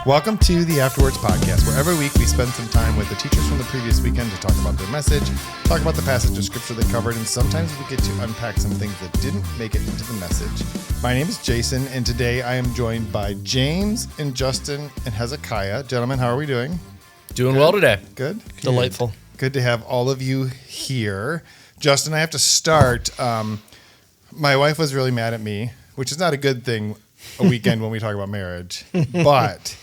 Welcome to the AfterWords Podcast, where every week we spend some time with the teachers from the previous weekend to talk about their message, talk about the passage of scripture they covered, and sometimes we get to unpack some things that didn't make it into the message. My name is Jason, and today I am joined by James and Justin and Hezekiah. Gentlemen, how are we doing? Doing well today. Good? Delightful. Good to have all of you here. Justin, I have to start. My wife was really mad at me, which is not a good thing a weekend when we talk about marriage, but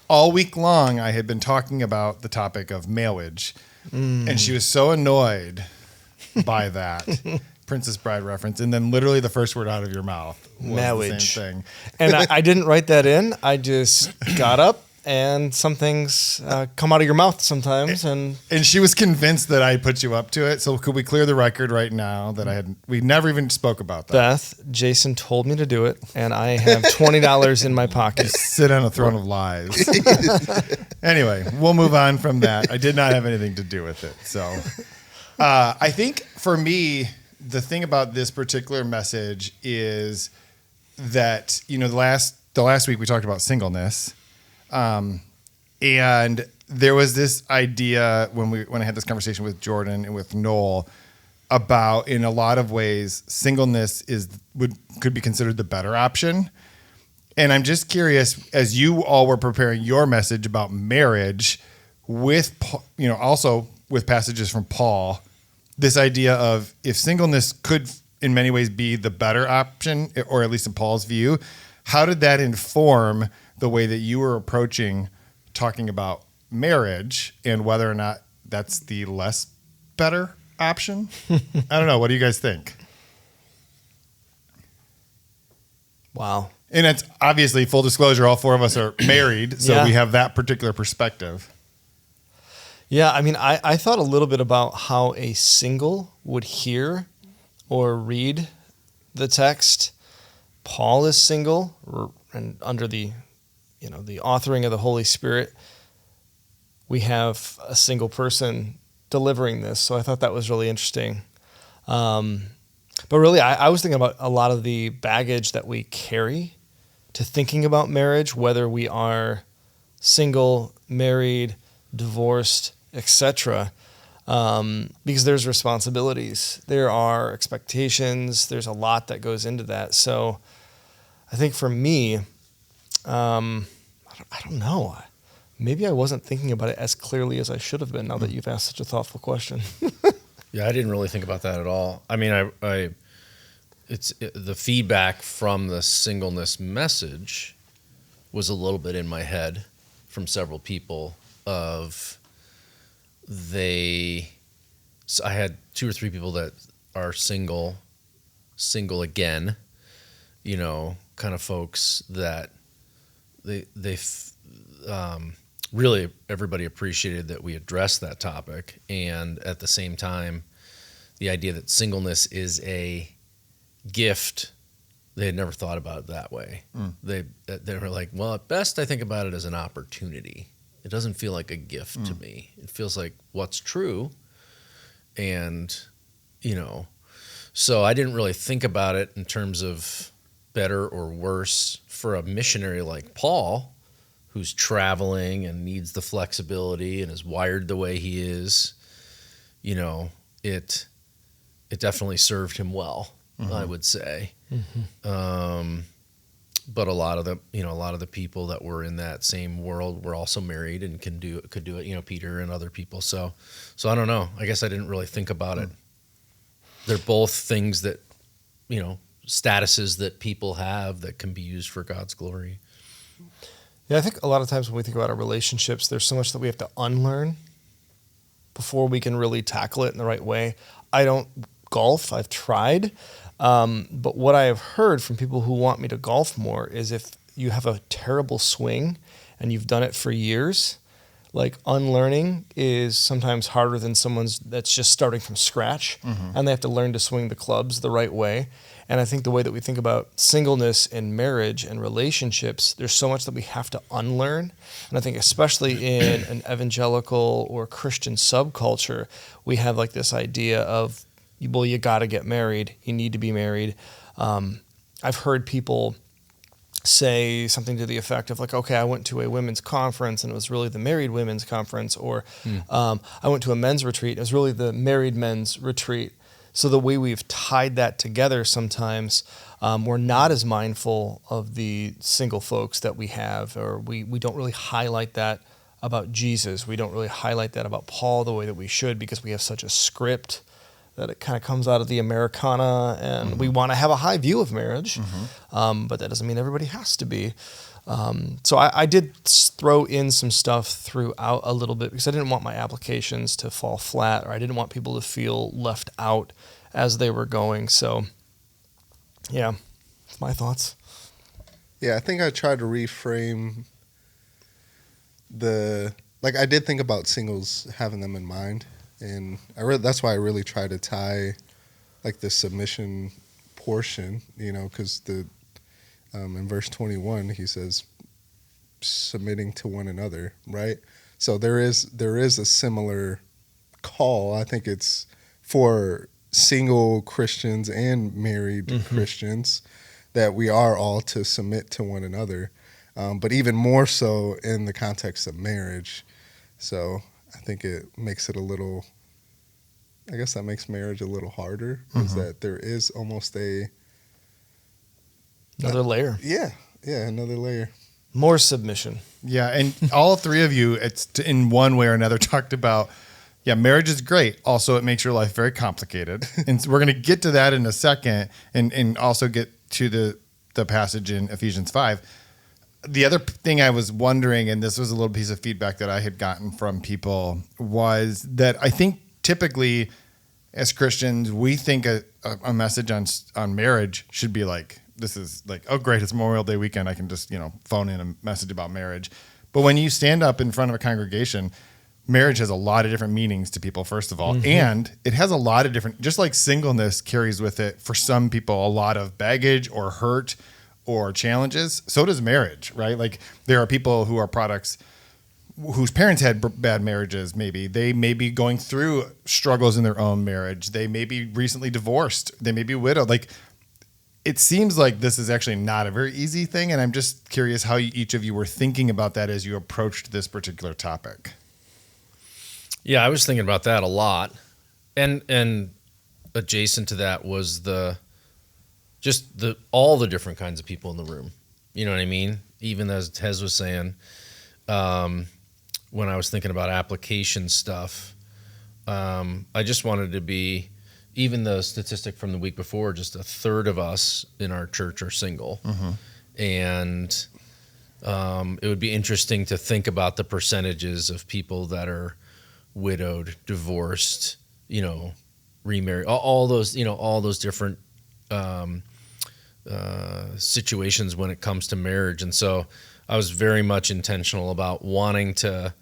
all week long, I had been talking about the topic of marriage, and she was so annoyed by that Princess Bride reference, and then literally the first word out of your mouth was marriage. The same thing. And I didn't write that in. I just got up, and some things come out of your mouth sometimes. And she was convinced that I put you up to it. So could we clear the record right now that we never even spoke about that? Beth, Jason told me to do it, and I have $20 in my pocket. Sit on a throne of lies. Anyway, we'll move on from that. I did not have anything to do with it. So I think for me, the thing about this particular message is that, the last week we talked about singleness. And there was this idea when I had this conversation with Jordan and with Noel about, in a lot of ways, singleness could be considered the better option. And I'm just curious, as you all were preparing your message about marriage, with also with passages from Paul, this idea of if singleness could in many ways be the better option, or at least in Paul's view, how did that inform the way that you were approaching talking about marriage and whether or not that's the less better option? I don't know. What do you guys think? Wow. And it's obviously, full disclosure, all four of us are married, so we have that particular perspective. Yeah, I mean, I thought a little bit about how a single would hear or read the text. Paul is single, and under the authoring of the Holy Spirit, we have a single person delivering this. So I thought that was really interesting. But really, I was thinking about a lot of the baggage that we carry to thinking about marriage, whether we are single, married, divorced, etc. Because there's responsibilities, there are expectations, there's a lot that goes into that. So I think for me, I don't know. Maybe I wasn't thinking about it as clearly as I should have been now that you've asked such a thoughtful question. Yeah, I didn't really think about that at all. I mean, the feedback from the singleness message was a little bit in my head from several people I had 2 or 3 people that are single again, kind of folks that they really, everybody appreciated that we addressed that topic. And at the same time, the idea that singleness is a gift, they had never thought about it that way. They were like, well, at best I think about it as an opportunity. It doesn't feel like a gift to me. It feels like what's true. And, so I didn't really think about it in terms of better or worse for a missionary like Paul, who's traveling and needs the flexibility and is wired the way he is. It definitely served him well, I would say. But a lot of the people that were in that same world were also married and could do it, Peter and other people. So I don't know. I guess I didn't really think about it. They're both things that, statuses that people have that can be used for God's glory. Yeah, I think a lot of times when we think about our relationships, there's so much that we have to unlearn before we can really tackle it in the right way. I don't golf. I've tried. But what I have heard from people who want me to golf more is if you have a terrible swing and you've done it for years, like unlearning is sometimes harder than someone's that's just starting from scratch, and they have to learn to swing the clubs the right way. And I think the way that we think about singleness and marriage and relationships, there's so much that we have to unlearn. And I think especially in an evangelical or Christian subculture, we have like this idea of, well, you got to get married. You need to be married. I've heard people say something to the effect of like, okay, I went to a women's conference and it was really the married women's conference, or I went to a men's retreat and it was really the married men's retreat. So the way we've tied that together sometimes, we're not as mindful of the single folks that we have, or we don't really highlight that about Jesus. We don't really highlight that about Paul the way that we should, because we have such a script that it kind of comes out of the Americana, and we want to have a high view of marriage, but that doesn't mean everybody has to be. So I did throw in some stuff throughout a little bit, because I didn't want my applications to fall flat, or I didn't want people to feel left out as they were going. So, yeah, that's my thoughts. Yeah, I think I tried to reframe I did think about singles, having them in mind. And that's why I really try to tie like the submission portion, because in verse 21 he says submitting to one another, right? So there is a similar call. I think it's for single Christians and married Christians that we are all to submit to one another, but even more so in the context of marriage. So I think it makes it I guess that makes marriage a little harder, is that there is almost another layer. Yeah, another layer. More submission. Yeah, and all three of you, it's in one way or another, talked about, marriage is great. Also, it makes your life very complicated. And so we're going to get to that in a second, and also get to the passage in Ephesians 5. The other thing I was wondering, and this was a little piece of feedback that I had gotten from people, was that I think typically as Christians, we think a message on marriage should be like, this is like, oh great, it's Memorial Day weekend, I can just phone in a message about marriage. But when you stand up in front of a congregation, marriage has a lot of different meanings to people, first of all, and it has a lot of different, just like singleness carries with it for some people a lot of baggage or hurt or challenges, so does marriage, right? Like there are people who are products whose parents had bad marriages. Maybe they may be going through struggles in their own marriage. They may be recently divorced. They may be widowed. Like, it seems like this is actually not a very easy thing. And I'm just curious how each of you were thinking about that as you approached this particular topic. Yeah, I was thinking about that a lot. And adjacent to that was all the different kinds of people in the room. You know what I mean? Even as Tez was saying, when I was thinking about application stuff, I just wanted to be, even the statistic from the week before, just a third of us in our church are single. And it would be interesting to think about the percentages of people that are widowed, divorced, remarried, all those different situations when it comes to marriage. And so I was very much intentional about wanting to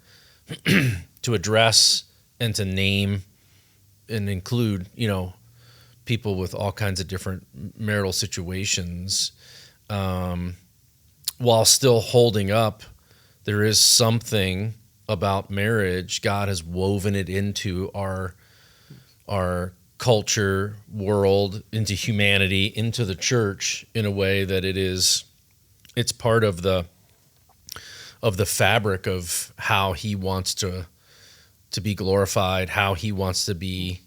to address and to name and include, people with all kinds of different marital situations, while still holding up, there is something about marriage. God has woven it into our culture, world, into humanity, into the church in a way that it's part of the fabric of how he wants to be glorified, how he wants to be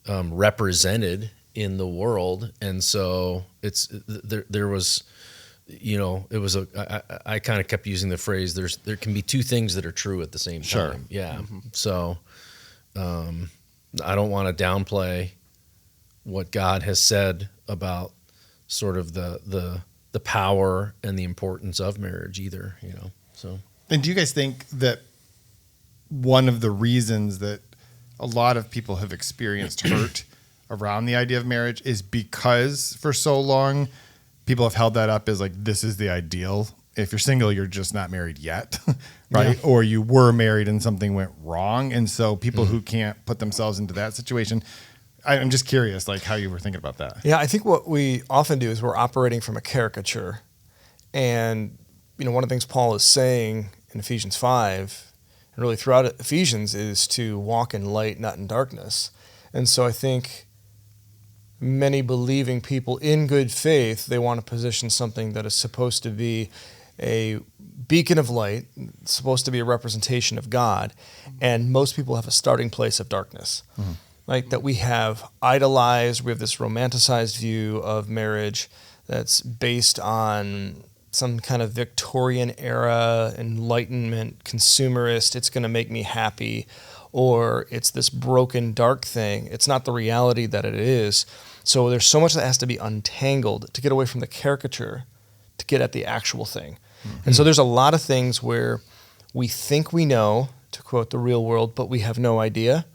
represented in the world. And so there was, I kind of kept using the phrase, there can be two things that are true at the same time. Sure. Yeah. So I don't want to downplay what God has said about sort of the power and the importance of marriage either, so. And do you guys think that one of the reasons that a lot of people have experienced hurt around the idea of marriage is because for so long people have held that up as like, this is the ideal. If you're single, you're just not married yet, right? Yeah. Or you were married and something went wrong. And so people who can't put themselves into that situation, I'm just curious, like how you were thinking about that. Yeah, I think what we often do is we're operating from a caricature. And, one of the things Paul is saying in Ephesians 5, and really throughout Ephesians, is to walk in light, not in darkness. And so I think many believing people in good faith, they want to position something that is supposed to be a beacon of light, supposed to be a representation of God, and most people have a starting place of darkness. Like that we have idolized, we have this romanticized view of marriage that's based on some kind of Victorian era, Enlightenment, consumerist, it's going to make me happy, or it's this broken, dark thing. It's not the reality that it is. So there's so much that has to be untangled to get away from the caricature to get at the actual thing. And so there's a lot of things where we think we know, to quote the real world, but we have no idea.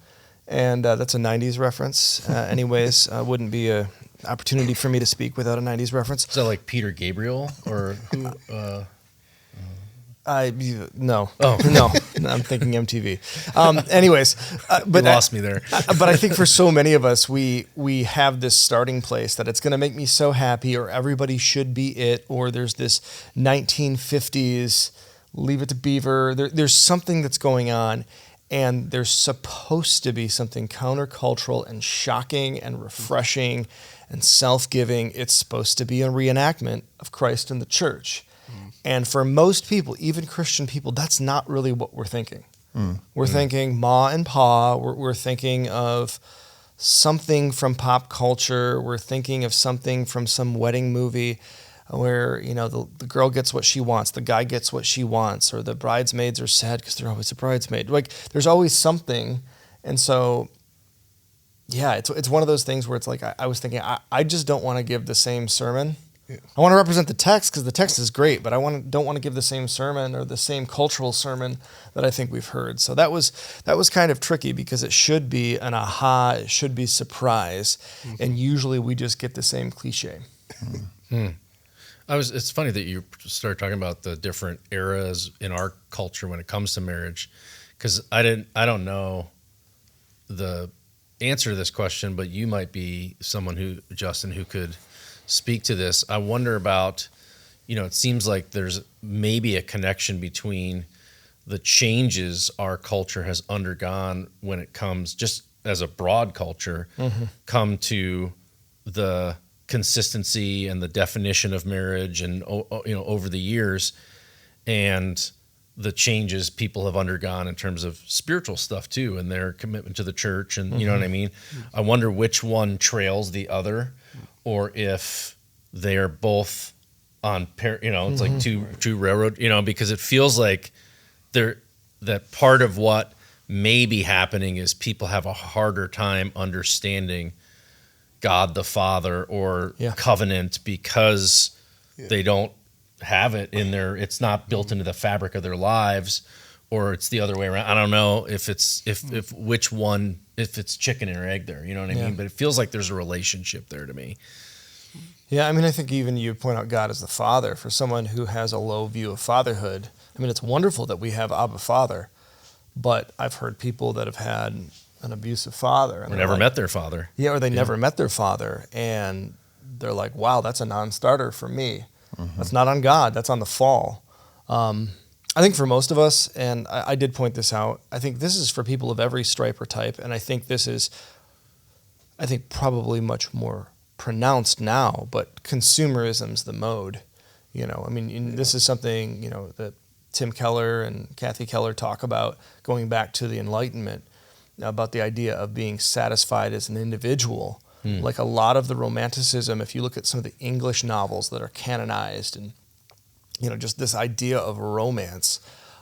And that's a 90s reference. Anyways, wouldn't be a opportunity for me to speak without a 90s reference. Is that like Peter Gabriel or who? No. Oh. No, I'm thinking MTV. Anyways. But you lost me there. But I think for so many of us, we have this starting place that it's going to make me so happy, or everybody should be it, or there's this 1950s Leave It to Beaver. There's something that's going on. And there's supposed to be something countercultural and shocking and refreshing and self-giving. It's supposed to be a reenactment of Christ and the church. And for most people, even Christian people, that's not really what we're thinking. We're thinking Ma and Pa. We're thinking of something from pop culture. We're thinking of something from some wedding movie where, you know, the girl gets what she wants, the guy gets what she wants, or the bridesmaids are sad because they're always a bridesmaid. Like, there's always something. And so, yeah, it's one of those things where it's like, I was thinking, I just don't want to give the same sermon. Yeah. I want to represent the text because the text is great, but I don't want to give the same sermon or the same cultural sermon that I think we've heard. So that was kind of tricky because it should be an aha, it should be surprise, and usually we just get the same cliche. It's funny that you started talking about the different eras in our culture when it comes to marriage, because I don't know the answer to this question, but you might be someone Justin, who could speak to this. I wonder about, it seems like there's maybe a connection between the changes our culture has undergone when it comes, just as a broad culture, come to the consistency and the definition of marriage and over the years, and the changes people have undergone in terms of spiritual stuff too, and their commitment to the church, and you know what I mean. I wonder which one trails the other, or if they are both on it's like two railroad, because it feels like that part of what may be happening is people have a harder time understanding God the Father or covenant because they don't have it in their, it's not built into the fabric of their lives, or it's the other way around. I don't know if it's which one, if it's chicken or egg there, you know what I mean? But it feels like there's a relationship there to me. Yeah, I mean, I think even you point out God as the Father. For someone who has a low view of fatherhood, I mean, it's wonderful that we have Abba Father, but I've heard people that have had an abusive father. Or never met their father. Yeah, or they never met their father, and they're like, wow, that's a non-starter for me. That's not on God, that's on the fall. I think for most of us, and I did point this out, I think this is for people of every stripe or type, and I think this is, probably much more pronounced now, but consumerism's the mode. This is something, that Tim Keller and Kathy Keller talk about, going back to the Enlightenment, about the idea of being satisfied as an individual. Like a lot of the romanticism, if you look at some of the English novels that are canonized, and just this idea of romance,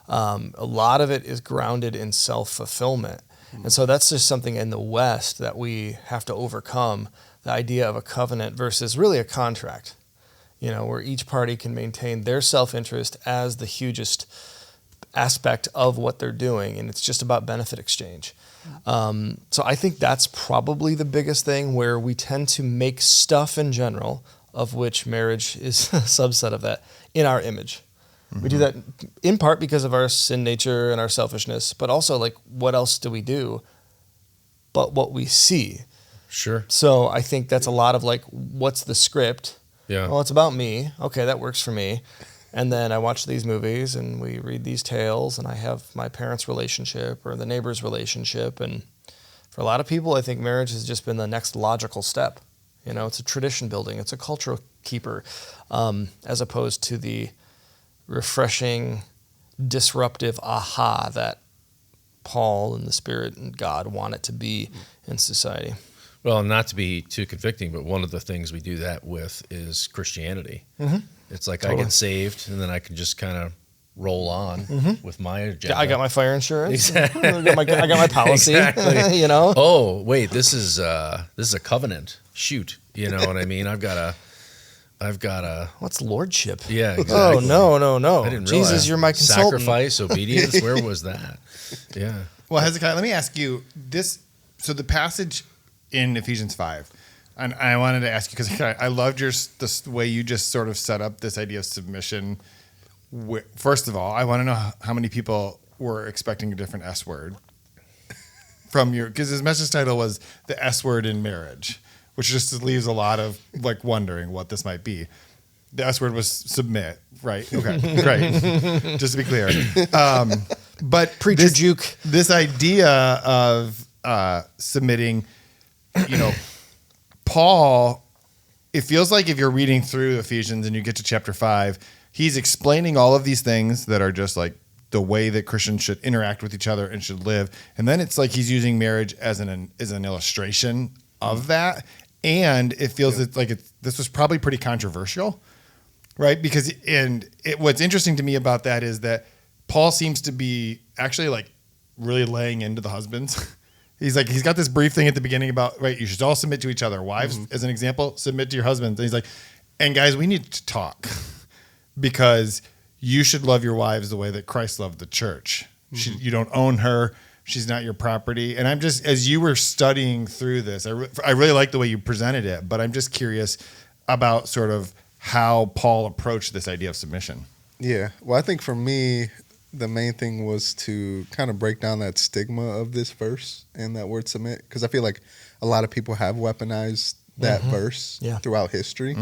a lot of it is grounded in self-fulfillment. And so that's just something in the West that we have to overcome, the idea of a covenant versus really a contract, where each party can maintain their self-interest as the hugest aspect of what they're doing, and it's just about benefit exchange. So I think that's probably the biggest thing, where we tend to make stuff in general, of which marriage is a subset of that, in our image. We do that in part because of our sin nature and our selfishness, but also like, what else do we do but what we see? Sure. So I think that's a lot of like, what's the script? Yeah. Well, it's about me. Okay, that works for me. And then I watch these movies and we read these tales, and I have my parents' relationship or the neighbor's relationship. And for a lot of people, I think marriage has just been the next logical step. It's a tradition building. It's a cultural keeper, as opposed to the refreshing, disruptive aha that Paul and the Spirit and God want it to be in society. Well, not to be too convicting, but one of the things we do that with is Christianity. Mm-hmm. It's like Totally. I get saved, and then I can just kind of roll on with my agenda. Yeah, I got my fire insurance. Exactly. I got my policy. Exactly. Oh, wait, this is a covenant. Shoot, you know what I mean? I've got a. What's lordship? Yeah, exactly. Oh, no. I didn't Jesus, realize. you're my consultant. Sacrifice, obedience. Where was that? Yeah. Well, Hezekiah, let me ask you this. So the passage in Ephesians 5, and I wanted to ask you because I loved the way you just sort of set up this idea of submission. First of all, I want to know how many people were expecting a different S word from because his message title was the S word in marriage, which just leaves a lot of like wondering what this might be. The S word was submit, right? Okay, great. Just to be clear. But Preacher juke. This idea of submitting, Paul, it feels like if you're reading through Ephesians and you get to chapter 5, he's explaining all of these things that are just like the way that Christians should interact with each other and should live. And then it's like he's using marriage as an illustration of that. And it feels this was probably pretty controversial, right? Because what's interesting to me about that is that Paul seems to be actually like really laying into the husbands. He's got this brief thing at the beginning about, right, you should all submit to each other. Wives, as an example, submit to your husbands. And he's like, and guys, we need to talk because you should love your wives the way that Christ loved the church. You don't own her. She's not your property. And I'm just, as you were studying through this, I really like the way you presented it, but I'm just curious about sort of how Paul approached this idea of submission. Yeah. Well, I think for me, the main thing was to kind of break down that stigma of this verse and that word submit, because I feel like a lot of people have weaponized that verse throughout history.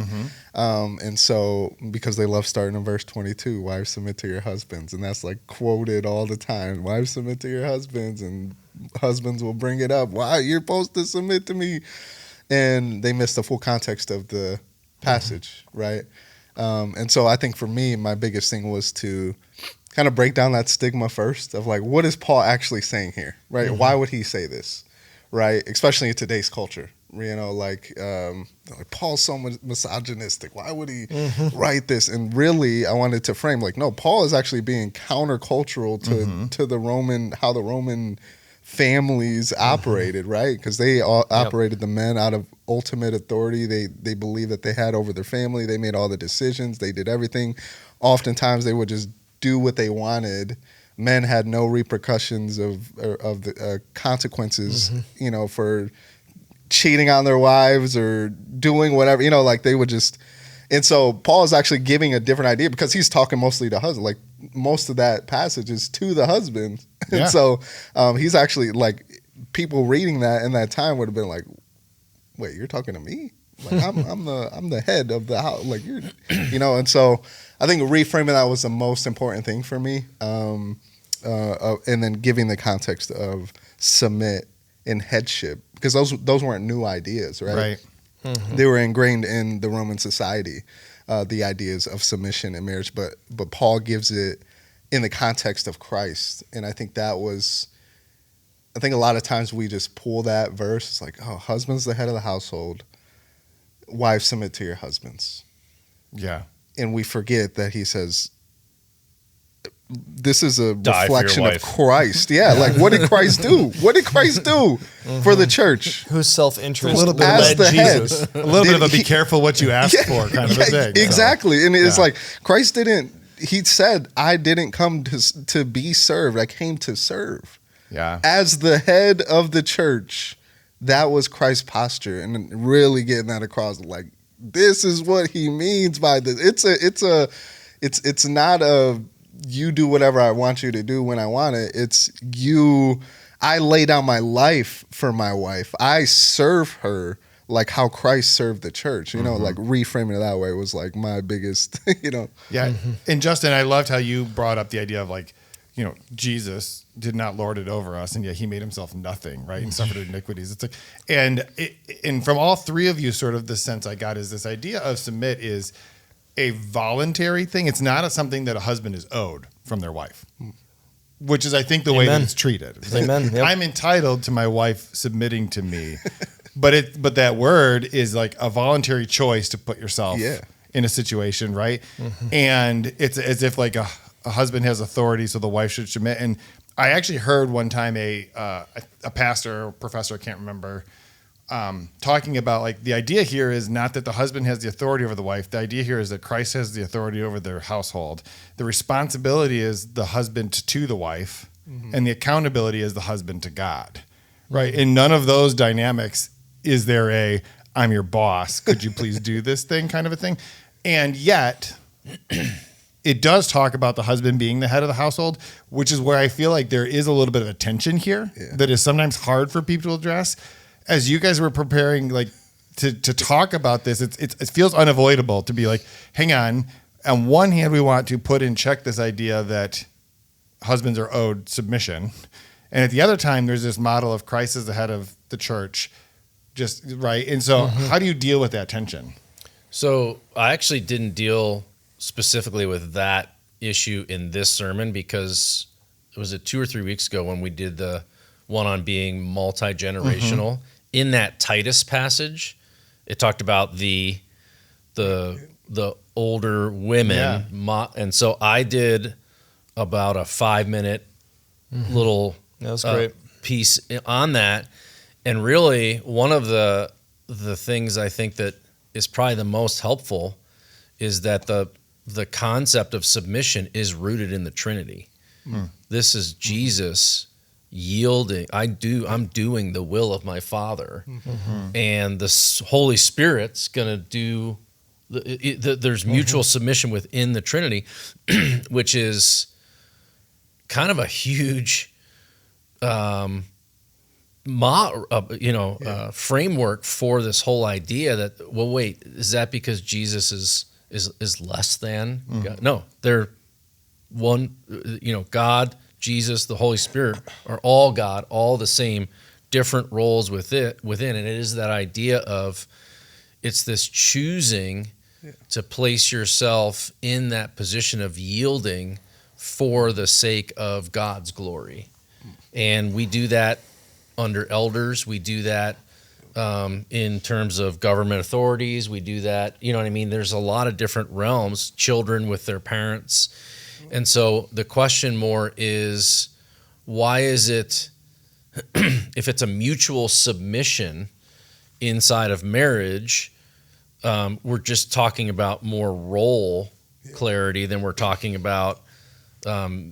And so because they love starting in verse 22, wives submit to your husbands. And that's like quoted all the time. Wives submit to your husbands, and husbands will bring it up. Why you're supposed to submit to me? And they miss the full context of the passage, right? And so I think for me, my biggest thing was to kind of break down that stigma first of like, what is Paul actually saying here, right? Why would he say this, right? Especially in today's culture, like Paul's so misogynistic. Why would he write this? And really, I wanted to frame like, no, Paul is actually being countercultural to the Roman, how the Roman families operated, right? Because they all operated the men out of ultimate authority. They believed that they had over their family. They made all the decisions. They did everything. Oftentimes, they would just do what they wanted. Men had no repercussions of the consequences, for cheating on their wives or doing whatever, like they would just. And so Paul is actually giving a different idea because he's talking mostly to husbands. Like most of that passage is to the husband. Yeah. And so he's actually like, people reading that in that time would have been like, wait, you're talking to me? Like I'm the head of the house. Like you're, and so I think reframing that was the most important thing for me. And then giving the context of submit and headship, because those weren't new ideas, right? Right. They were ingrained in the Roman society, the ideas of submission and marriage, but Paul gives it in the context of Christ. And I think a lot of times we just pull that verse. It's like, oh, husband's the head of the household. Wives, submit to your husbands. Yeah. And we forget that he says, this is a Die reflection for your of wife. Christ. Yeah, like what did Christ do? What did Christ do for the church? Whose self-interest A little bit led as the head. Jesus. A little bit of a be careful what you ask for kind of a thing. Exactly. So, And it's yeah. like Christ he said, I didn't come to be served. I came to serve. Yeah. As the head of the church, that was Christ's posture, and really getting that across. Like, this is what he means by this. It's not a you do whatever I want you to do when I want it. It's you. I lay down my life for my wife. I serve her like how Christ served the church. Like reframing it that way was like my biggest. Yeah. And Justin, I loved how you brought up the idea of like Jesus did not lord it over us, and yet he made himself nothing, right? And suffered iniquities. It's like, and from all three of you, sort of the sense I got is this idea of submit is a voluntary thing. It's not something that a husband is owed from their wife, which is, I think, the way that it's treated. Amen. Yep. I'm entitled to my wife submitting to me, but that word is like a voluntary choice to put yourself in a situation, right? And it's as if like a husband has authority, so the wife should submit. And I actually heard one time a pastor or professor, I can't remember, talking about like the idea here is not that the husband has the authority over the wife. The idea here is that Christ has the authority over their household. The responsibility is the husband to the wife, and the accountability is the husband to God, right? In none of those dynamics is there a "I'm your boss, could you please do this thing" kind of a thing. And yet it does talk about the husband being the head of the household, which is where I feel like there is a little bit of a tension here that is sometimes hard for people to address. As you guys were preparing, like to talk about this, it feels unavoidable to be like, hang on. On one hand, we want to put in check this idea that husbands are owed submission, and at the other time, there's this model of Christ as the head of the church, just right. And so, how do you deal with that tension? So I actually didn't deal specifically with that issue in this sermon, because it was 2 or 3 weeks ago when we did the one on being multi-generational. In that Titus passage, it talked about the older women, and so I did about a 5-minute little That was great. piece on that, and really one of the things I think that is probably the most helpful is that the concept of submission is rooted in the Trinity. This is Jesus yielding. I'm doing the will of my Father, and the Holy Spirit's going to do. There's mutual submission within the Trinity, which is kind of a huge, framework for this whole idea that, well, wait, is that because Jesus is less than God? No, they're one. God, Jesus, the Holy Spirit are all God, all the same, different roles within, and it is that idea of it's this choosing to place yourself in that position of yielding for the sake of God's glory. And we do that under elders. We do that in terms of government authorities. We do that, you know what I mean? There's a lot of different realms, children with their parents. And so the question more is, why is it, if it's a mutual submission inside of marriage, we're just talking about more role clarity than we're talking about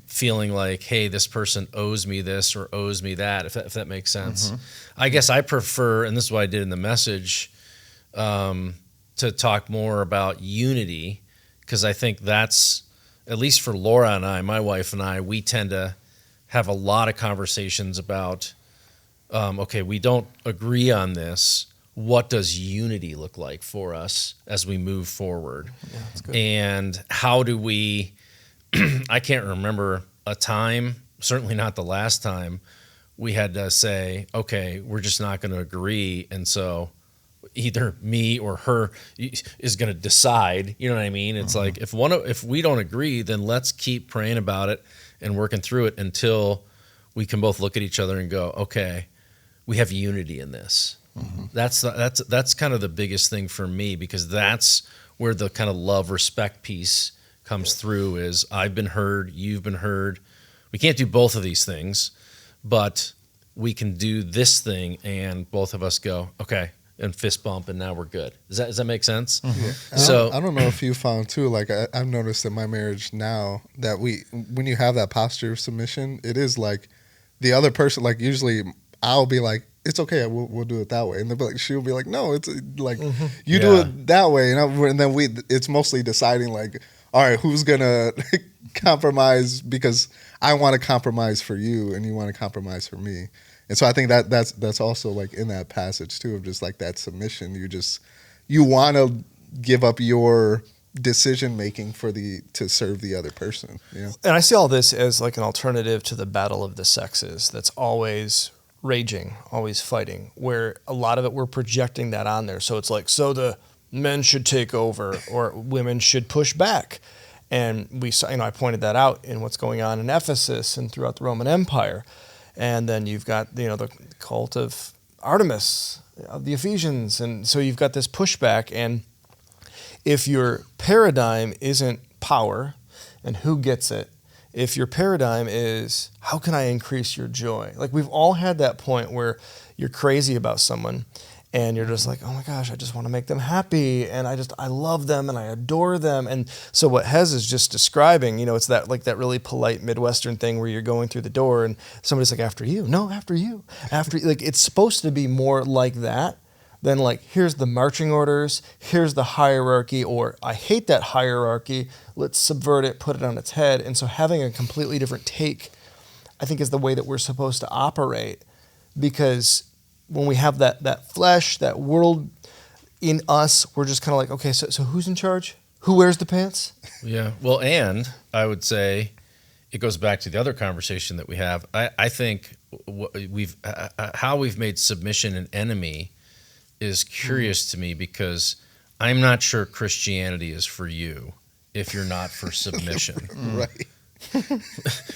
feeling like, hey, this person owes me this or owes me that, if that makes sense. I guess I prefer, and this is what I did in the message, to talk more about unity, because I think that's, at least for Laura and I, my wife and I, we tend to have a lot of conversations about, okay, we don't agree on this. What does unity look like for us as we move forward? Yeah, that's good. And how do we, I can't remember a time, certainly not the last time, we had to say, okay, we're just not going to agree. And so either me or her is going to decide, you know what I mean? It's like, if we don't agree, then let's keep praying about it and working through it until we can both look at each other and go, okay, we have unity in this. That's kind of the biggest thing for me, because that's where the kind of love, respect piece comes through, is I've been heard, you've been heard. We can't do both of these things, but we can do this thing, and both of us go, okay, and fist bump, and now we're good. Does that make sense? So I don't know if you found too, like I've noticed in my marriage now that when you have that posture of submission, it is like the other person, like usually I'll be like, it's okay, we'll do it that way, and they'll be like, she'll be like, no, it's like you do it that way, and then it's mostly deciding like, all right, who's gonna compromise, because I want to compromise for you and you want to compromise for me. And so I think that's also like in that passage too, of just like that submission. You want to give up your decision making to serve the other person. Yeah. And I see all this as like an alternative to the battle of the sexes that's always raging, always fighting, where a lot of it we're projecting that on there. So it's like, so the men should take over or women should push back. And we saw, I pointed that out in what's going on in Ephesus and throughout the Roman Empire. And then you've got, the cult of Artemis, of the Ephesians. And so you've got this pushback. And if your paradigm isn't power and who gets it, if your paradigm is, how can I increase your joy? Like we've all had that point where you're crazy about someone and you're just like, oh my gosh, I just want to make them happy. And I love them and I adore them. And so what Hez is just describing, it's that like that really polite Midwestern thing where you're going through the door and somebody's like, after you. No, after you. Like it's supposed to be more like that than like, here's the marching orders, here's the hierarchy, or I hate that hierarchy, let's subvert it, put it on its head. And so having a completely different take, I think, is the way that we're supposed to operate, because when we have that flesh, that world in us, we're just kind of like, okay, so who's in charge? Who wears the pants? Yeah, well, and I would say it goes back to the other conversation that we have. I think how we've made submission an enemy is curious to me, because I'm not sure Christianity is for you if you're not for submission. Right.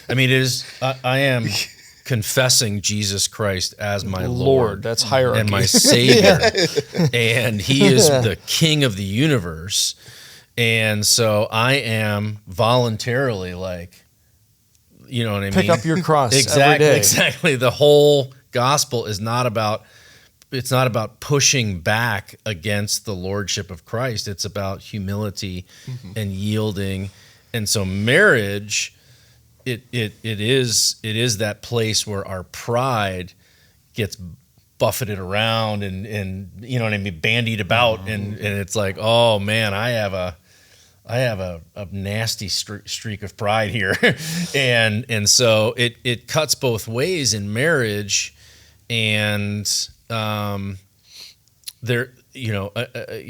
I mean, it is. I am confessing Jesus Christ as my Lord. That's hierarchy. And my Savior. And He is the King of the universe. And so I am voluntarily like, you know what I mean? Pick up your cross every day. Exactly. The whole gospel is not about pushing back against the lordship of Christ. It's about humility and yielding. And so marriage, it is that place where our pride gets buffeted around and you know what I mean, bandied about, and it's like, oh man, I have a nasty streak of pride here. and so it cuts both ways in marriage. And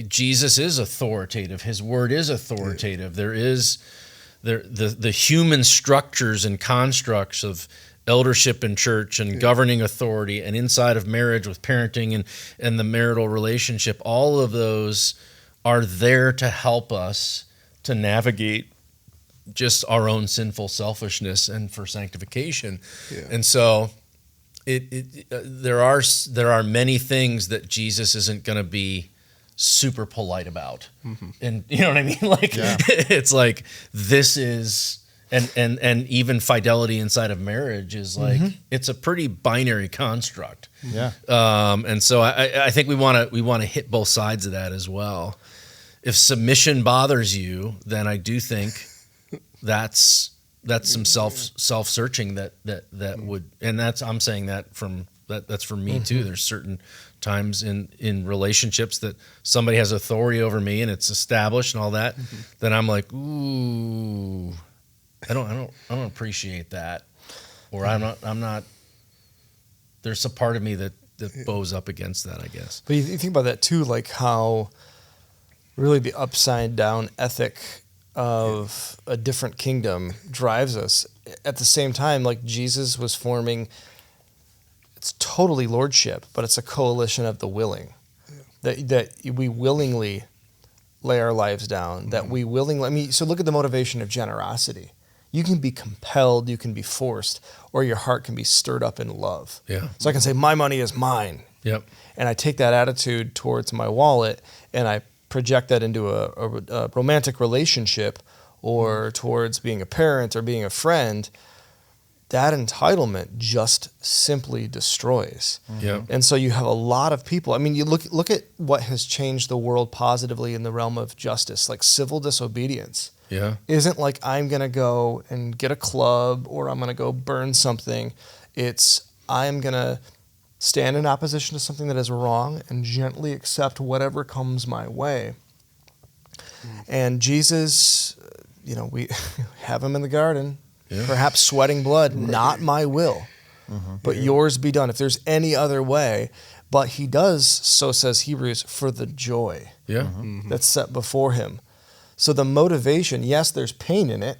Jesus is authoritative. His word is authoritative. There is the human structures and constructs of eldership in church and governing authority, and inside of marriage with parenting and the marital relationship. All of those are there to help us to navigate just our own sinful selfishness and for sanctification. Yeah. And so there are many things that Jesus isn't going to be super polite about. And you know what I mean? Like it's like, this is, and even fidelity inside of marriage is like, it's a pretty binary construct. Yeah. And so I think we want to hit both sides of that as well. If submission bothers you, then I do think that's some self-searching that would, and I'm saying that that's for me too. There's certain times in relationships that somebody has authority over me and it's established and all that, then I'm like, ooh, I don't appreciate that, or I'm not. There's a part of me that bows up against that, I guess. But you think about that too, like how really the upside down ethic of a different kingdom drives us. At the same time, like Jesus was forming, it's totally lordship, but it's a coalition of the willing. That we willingly lay our lives down, that we willingly, so look at the motivation of generosity. You can be compelled, you can be forced, or your heart can be stirred up in love. Yeah. So I can say, my money is mine. Yep. And I take that attitude towards my wallet and I project that into a romantic relationship or towards being a parent or being a friend. That entitlement just simply destroys. Yep. And so you have a lot of people. I mean, you look at what has changed the world positively in the realm of justice, like civil disobedience. Yeah. Isn't like I'm going to go and get a club or I'm going to go burn something. It's I'm going to stand in opposition to something that is wrong and gently accept whatever comes my way. And Jesus, we have him in the garden, perhaps sweating blood, not my will, but yours be done. If there's any other way, but he does, so says Hebrews, for the joy that's set before him. So the motivation, yes, there's pain in it,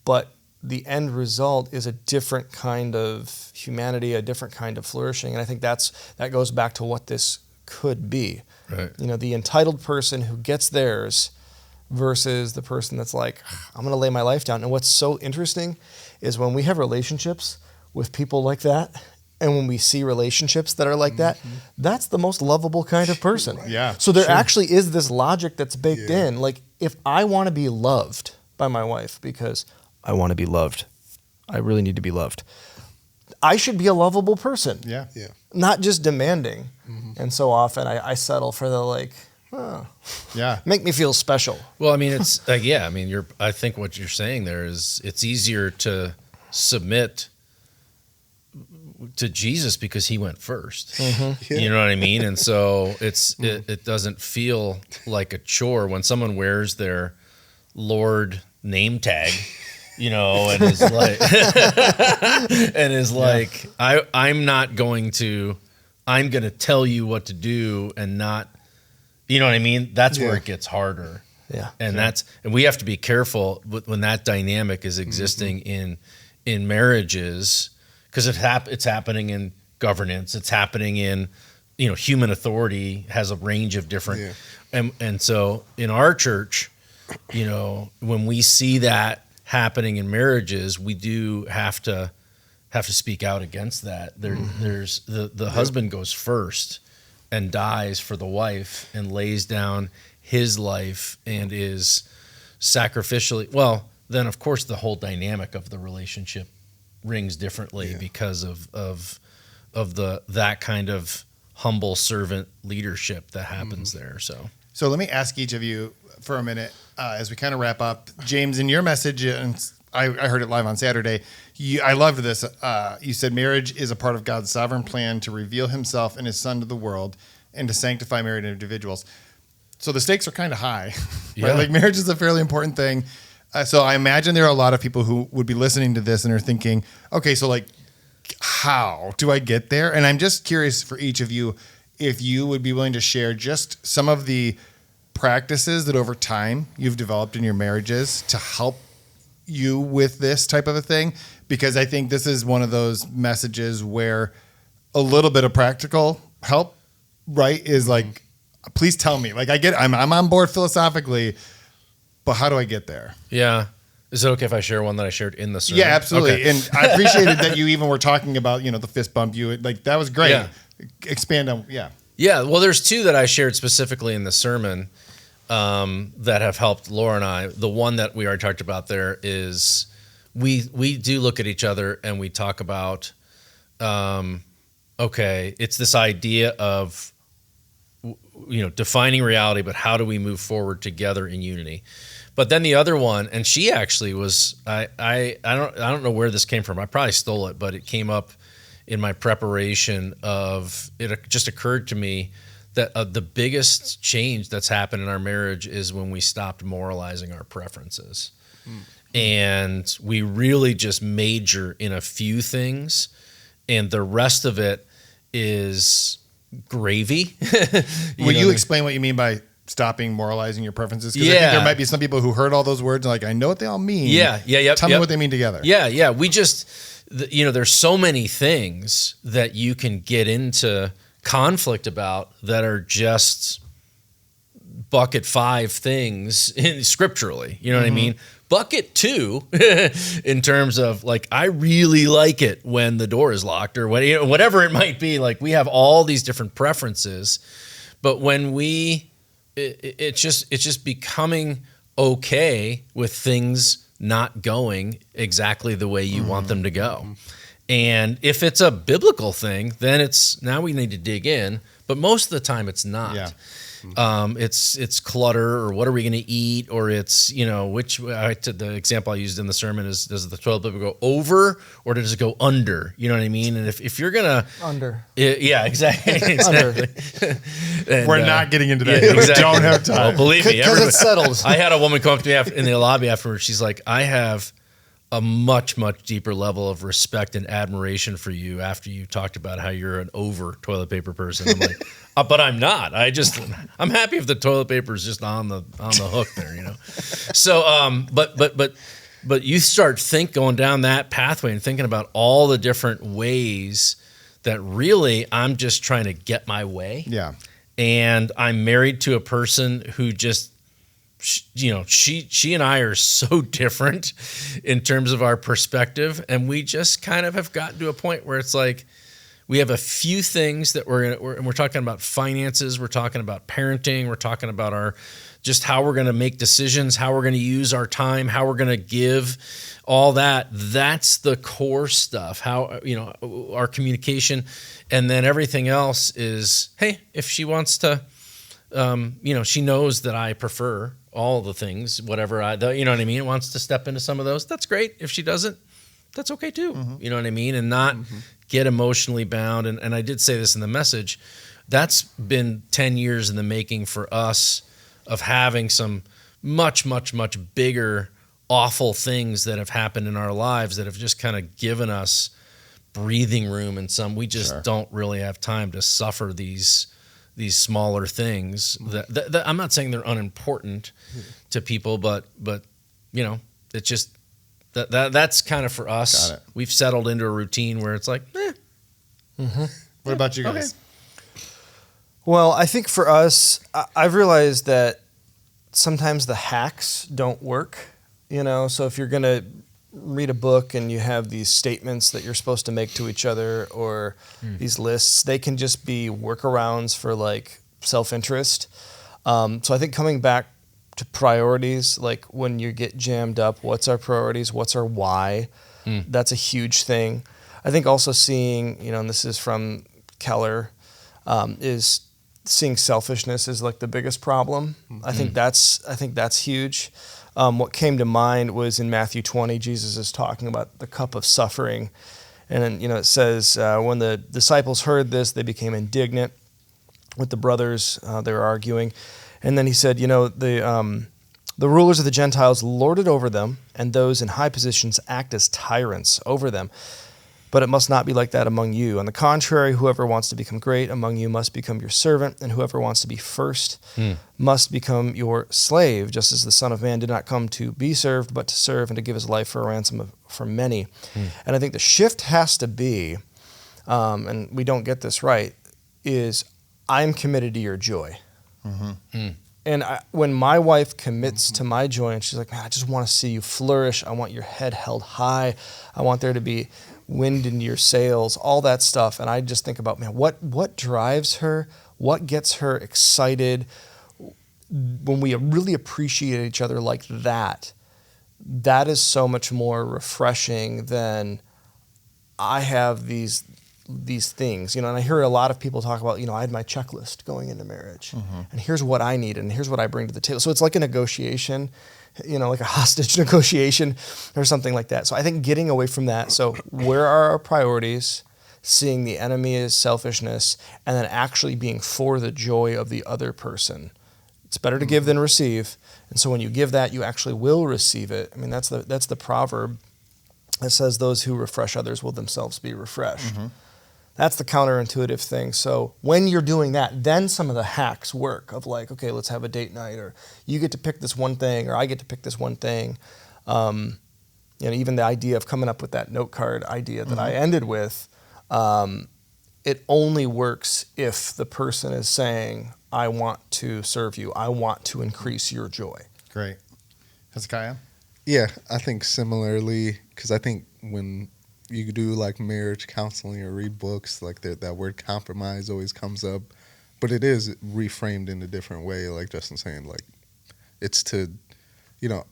but the end result is a different kind of humanity, a different kind of flourishing. And I think that goes back to what this could be. Right. The entitled person who gets theirs versus the person that's like, I'm going to lay my life down. And what's so interesting is when we have relationships with people like that, and when we see relationships that are like that, that's the most lovable kind of person. Right. Yeah. So there actually is this logic that's baked in. Like, if I want to be loved by my wife because I want to be loved, I really need to be loved, I should be a lovable person. Yeah. Yeah. Not just demanding. And so often I settle for the like, Yeah. make me feel special. Well, I mean, it's I think what you're saying there is it's easier to submit to Jesus because he went first. Yeah. You know what I mean? And so it doesn't feel like a chore when someone wears their Lord name tag, and is like, I'm going to tell you what to do and not, you know what I mean? That's where it gets harder. Yeah. And and we have to be careful when that dynamic is existing in marriages, because it's happening in governance. It's happening in, human authority has a range of different, and so in our church, when we see that happening in marriages, we do have to speak out against that. There's the husband goes first and dies for the wife and lays down his life and is sacrificially. Well, then of course the whole dynamic of the relationship rings differently because of that kind of humble servant leadership that happens there. So let me ask each of you for a minute as we kind of wrap up. James, in your message, and I heard it live on Saturday, I loved this. You said marriage is a part of God's sovereign plan to reveal himself and his son to the world and to sanctify married individuals. So the stakes are kind of high. Right? Like, marriage is a fairly important thing. So I imagine there are a lot of people who would be listening to this and are thinking, okay, so like, how do I get there? And I'm just curious for each of you, if you would be willing to share just some of the practices that over time you've developed in your marriages to help you with this type of a thing. Because I think this is one of those messages where a little bit of practical help, right, is like, please tell me. Like, I'm on board philosophically, but how do I get there? Yeah. Is it okay if I share one that I shared in the sermon? Yeah, absolutely. Okay. And I appreciated that you even were talking about, the fist bump. That was great. Yeah. Expand on, yeah. Yeah, well, there's two that I shared specifically in the sermon that have helped Laura and I. The one that we already talked about there is we do look at each other and we talk about, it's this idea of, defining reality, but how do we move forward together in unity? But then the other one, and she actually was, I don't know where this came from. I probably stole it, but it came up in my preparation of, it just occurred to me that the biggest change that's happened in our marriage is when we stopped moralizing our preferences. And we really just major in a few things, and the rest of it is gravy. Will you explain what you mean by stopping moralizing your preferences? Because I think there might be some people who heard all those words and like, I know what they all mean. Tell me what they mean together. Yeah. We just, there's so many things that you can get into conflict about that are just bucket 5 things scripturally. You know what I mean? Bucket 2, in terms of like, I really like it when the door is locked or whatever it might be. Like, we have all these different preferences, but when it's just becoming okay with things not going exactly the way you want them to go. And if it's a biblical thing, then now we need to dig in, but most of the time it's not. Yeah. It's clutter, or what are we going to eat, or it's, the example I used in the sermon is, does the toilet paper go over or does it go under? You know what I mean? And if you're going to Under. Yeah, exactly. And, We're not getting into that. Yeah, We exactly. don't have time. Well, believe me, Because it's settled. I had a woman come up to me in the lobby afterwards. She's like, I have a much, much deeper level of respect and admiration for you after you talked about how you're an over toilet paper person. I'm like, but I'm not. I'm happy if the toilet paper is just on the hook there, you know? So, but you start going down that pathway and thinking about all the different ways that really I'm just trying to get my way. Yeah. And I'm married to a person who just, you know, she and I are so different in terms of our perspective, and we just kind of have gotten to a point where it's like we have a few things that we're talking about finances, we're talking about parenting, we're talking about just how we're going to make decisions, how we're going to use our time, how we're going to give, all that. That's the core stuff. How, you know, our communication, and then everything else is, hey, if she wants to, you know, she knows that I prefer all the things, whatever you know what I mean, wants to step into some of those, that's great. If she doesn't, that's okay too. Mm-hmm. You know what I mean? And not get emotionally bound. And I did say this in the message, that's been 10 years in the making for us of having some much, much, much bigger, awful things that have happened in our lives that have just kind of given us breathing room, and we just don't really have time to suffer these smaller things that I'm not saying they're unimportant to people, but you know, it's just that's kind of for us. Got it. We've settled into a routine where it's like, What about you guys? Okay. Well, I think for us, I've realized that sometimes the hacks don't work, you know, so if you're going to read a book and you have these statements that you're supposed to make to each other, or these lists, they can just be workarounds for like self-interest. So I think coming back to priorities, like when you get jammed up, what's our priorities? What's our why? That's a huge thing. I think also seeing, you know, and this is from Keller, is seeing selfishness is like the biggest problem. I think that's huge. What came to mind was in Matthew 20, Jesus is talking about the cup of suffering. And then, you know, it says, when the disciples heard this, they became indignant with the brothers. They were arguing. And then he said, you know, the rulers of the Gentiles lord it over them, and those in high positions act as tyrants over them. But it must not be like that among you. On the contrary, whoever wants to become great among you must become your servant, and whoever wants to be first must become your slave, just as the Son of Man did not come to be served, but to serve and to give his life for a ransom for many. And I think the shift has to be, and we don't get this right, is I'm committed to your joy. And when my wife commits to my joy, and she's like, man, I just want to see you flourish. I want your head held high. I want there to be wind in your sails, all that stuff. And I just think about, man, what drives her? What gets her excited? When we really appreciate each other like that, that is so much more refreshing than I have these things, you know. And I hear a lot of people talk about, you know, I had my checklist going into marriage, and here's what I need, and here's what I bring to the table. So it's like a negotiation, you know, like a hostage negotiation or something like that. So I think getting away from that. So where are our priorities? Seeing the enemy as selfishness, and then actually being for the joy of the other person. It's better to give than receive. And so when you give that, you actually will receive it. I mean, that's the proverb that says those who refresh others will themselves be refreshed. That's the counterintuitive thing. So when you're doing that, then some of the hacks work of like, okay, let's have a date night, or you get to pick this one thing, or I get to pick this one thing. You know, even the idea of coming up with that note card idea that I ended with, it only works if the person is saying, I want to serve you. I want to increase your joy. Great. Hezekiah? Yeah, I think similarly, because I think when you do like marriage counseling or read books, like that word compromise always comes up, but it is reframed in a different way. Like Justin's saying, like it's to, you know,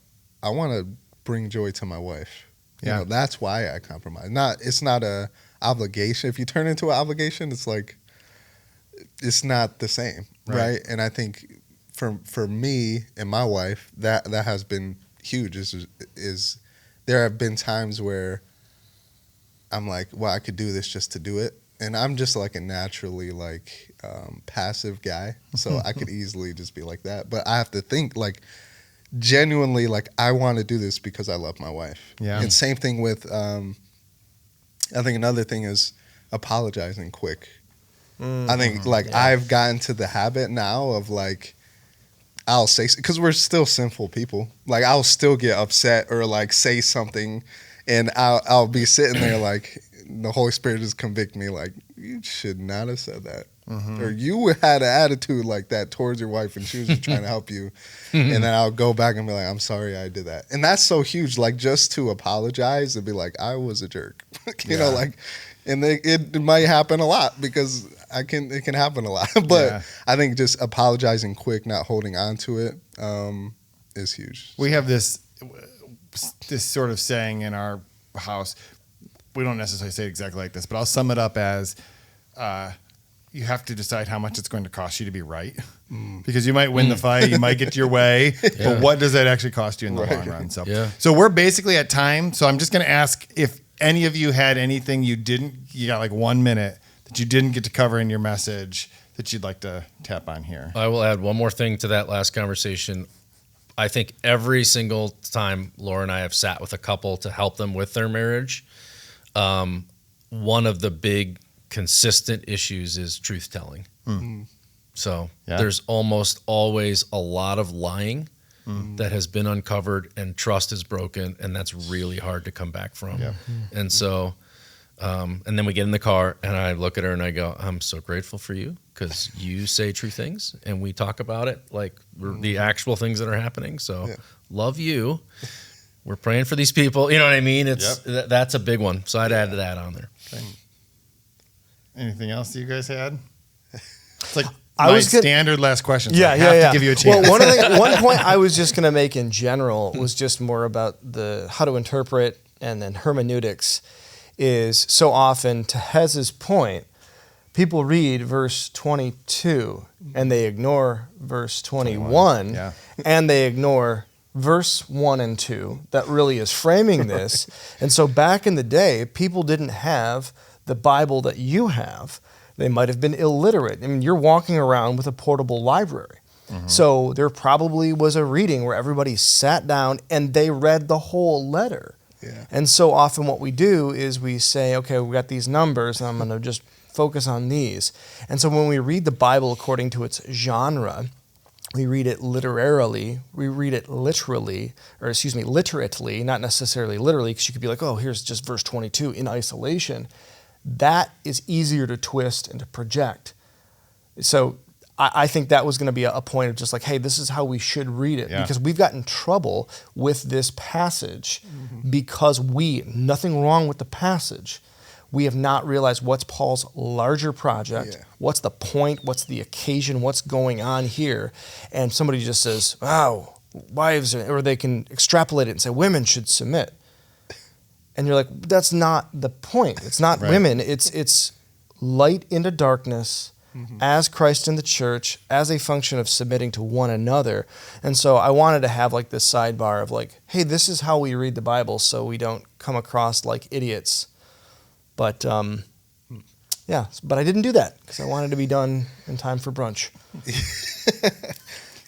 I want to bring joy to my wife. You know, that's why I compromise. It's not a obligation. If you turn into an obligation, it's like it's not the same, right? And I think for me and my wife, that has been huge. Is there have been times where I'm like, well, I could do this just to do it. And I'm just like a naturally like passive guy. So I could easily just be like that. But I have to think like, genuinely like, I want to do this because I love my wife. Yeah. And same thing with, I think another thing is apologizing quick. I think like I've gotten to the habit now of like, I'll say, because we're still sinful people. Like I'll still get upset or like say something, and I'll be sitting there like the Holy Spirit just convict me like, you should not have said that. Or you had an attitude like that towards your wife and she was just trying to help you. And then I'll go back and be like, I'm sorry I did that. And that's so huge. Like just to apologize and be like, I was a jerk. you know, like, and it might happen a lot because it can happen a lot. But I think just apologizing quick, not holding on to it, is huge. We have this sort of saying in our house. We don't necessarily say it exactly like this, but I'll sum it up as you have to decide how much it's going to cost you to be right. Because you might win the fight, you might get your way, but what does that actually cost you in the long run? So we're basically at time. So I'm just going to ask if any of you had anything you got like 1 minute that you didn't get to cover in your message that you'd like to tap on here. I will add one more thing to that last conversation. I think every single time Laura and I have sat with a couple to help them with their marriage, one of the big consistent issues is truth telling. So there's almost always a lot of lying that has been uncovered and trust is broken, and that's really hard to come back from. And so, and then we get in the car and I look at her and I go, I'm so grateful for you because you say true things and we talk about it like the actual things that are happening. So love you. We're praying for these people. You know what I mean? That's a big one. So I'd add that on there. Okay. Anything else you guys had? It's like standard last question. So I have to give you a chance. Well, one point I was just going to make in general was just more about how to interpret and then hermeneutics is so often, to Hez's point, people read verse 22 and they ignore verse 21 and they ignore verse 1 and 2 that really is framing this. And so back in the day, people didn't have the Bible that you have. They might have been illiterate. I mean, you're walking around with a portable library. So there probably was a reading where everybody sat down and they read the whole letter. And so often what we do is we say, okay, we got these numbers and I'm going to just focus on these. And so when we read the Bible according to its genre, we read it literally, literately, not necessarily literally, because you could be like, oh, here's just verse 22 in isolation. That is easier to twist and to project. So I think that was going to be a point of just like, hey, this is how we should read it. Because we've got in trouble with this passage because nothing wrong with the passage. We have not realized what's Paul's larger project, what's the point, what's the occasion, what's going on here. And somebody just says, wow, wives, or they can extrapolate it and say women should submit. And you're like, that's not the point. It's not women. It's light into darkness as Christ in the church, as a function of submitting to one another. And so I wanted to have like this sidebar of like, hey, this is how we read the Bible so we don't come across like idiots. But but I didn't do that because I wanted to be done in time for brunch.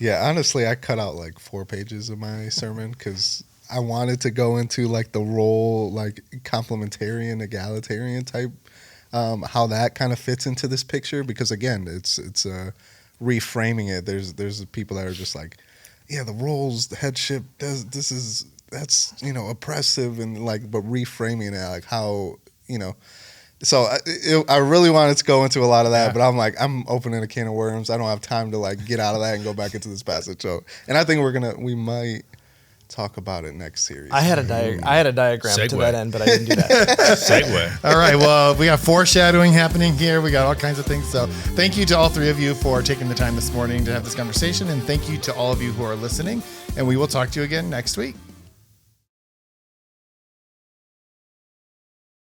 Honestly, I cut out like 4 pages of my sermon because I wanted to go into like the role, like complementarian, egalitarian type, how that kind of fits into this picture. Because again, it's reframing it. There's people that are just like, the roles, the headship, that's oppressive and like, but reframing it like how. So I really wanted to go into a lot of that, but I'm like, I'm opening a can of worms. I don't have time to like get out of that and go back into this passage. So, and I think we might talk about it next series. I had a diagram Segue. to that end, but I didn't do that. Segue. All right. Well, we got foreshadowing happening here. We got all kinds of things. So thank you to all 3 of you for taking the time this morning to have this conversation. And thank you to all of you who are listening. And we will talk to you again next week.